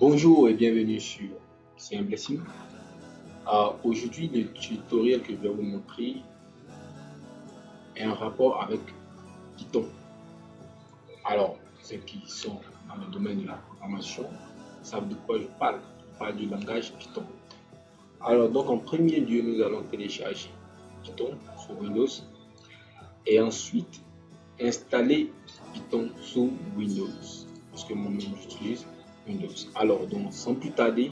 Bonjour et bienvenue sur C'est un Blessing. Aujourd'hui, le tutoriel que je vais vous montrer est en rapport avec Python. Alors, ceux qui sont dans le domaine de la programmation savent de quoi je parle. Je parle du langage Python. Alors, donc en premier lieu, nous allons télécharger Python sur Windows et ensuite installer Python sous Windows, parce que moi-même j'utilise Windows. Alors, donc sans plus tarder,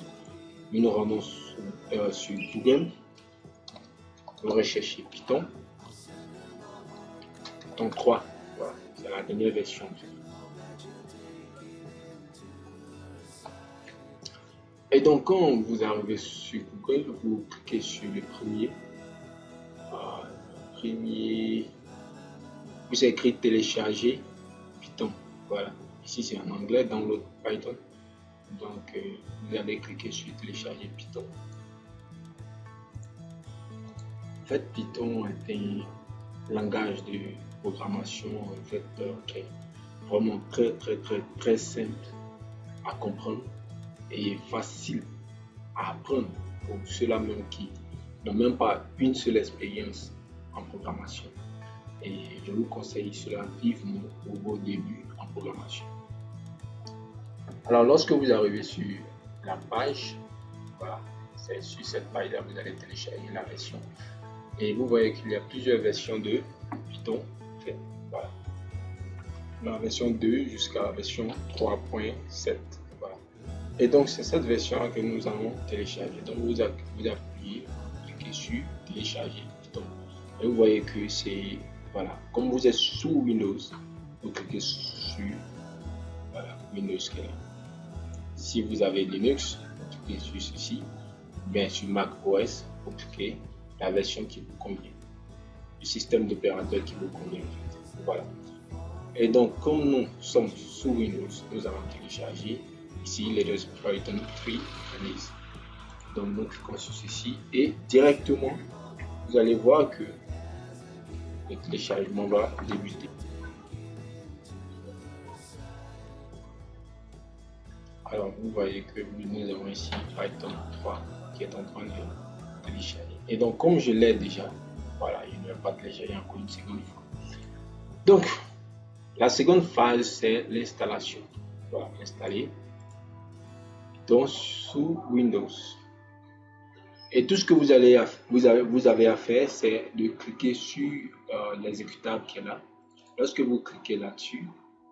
nous nous rendons sur Google, nous recherchons Python 3, voilà, c'est la dernière version. Et donc quand vous arrivez sur Google, vous cliquez sur le premier, vous écrit télécharger Python, voilà, ici c'est en anglais, download Python. Donc vous allez cliquer sur télécharger Python. En fait, Python est un langage de programmation vecteur qui est vraiment très simple à comprendre et facile à apprendre pour ceux-là même qui n'ont même pas une seule expérience en programmation. Et je vous conseille cela vivement pour vos débuts en programmation. Alors, lorsque vous arrivez sur la page, voilà, c'est sur cette page-là vous allez télécharger la version. Et vous voyez qu'il y a plusieurs versions de Python. Voilà. La version 2 jusqu'à la version 3.7. Voilà. Et donc, c'est cette version que nous allons télécharger. Donc, vous appuyez, cliquez sur télécharger Python. Et vous voyez que c'est, voilà, comme vous êtes sous Windows, vous cliquez sur voilà, Windows qui est là. Si vous avez Linux, vous cliquez sur ceci. Bien sur Mac OS, vous cliquez la version qui vous convient, le système d'opérateur qui vous convient. Voilà. Et donc, comme nous sommes sous Windows, nous allons télécharger ici Latest Python 3 Release. Donc, nous cliquons sur ceci et directement, vous allez voir que le téléchargement va débuter. Alors, vous voyez que nous avons ici Python 3 qui est en train de télécharger. Et donc, comme je l'ai déjà, voilà, il ne va pas télécharger encore une seconde fois. Donc, la seconde phase, c'est l'installation. Voilà, installer Python sous Windows. Et tout ce que vous avez à faire, c'est de cliquer sur l'exécutable qui est là. Lorsque vous cliquez là-dessus,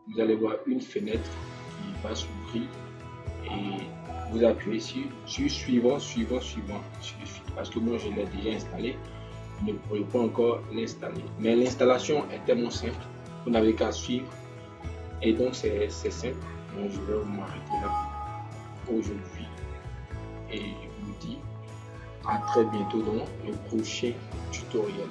vous allez voir une fenêtre qui va s'ouvrir et vous appuyez sur suivant, parce que moi je l'ai déjà installé, vous ne pourrez pas encore l'installer. Mais l'installation est tellement simple, vous n'avez qu'à suivre et donc c'est simple. Donc je vais m'arrêter là aujourd'hui et je vous dis à très bientôt dans le prochain tutoriel.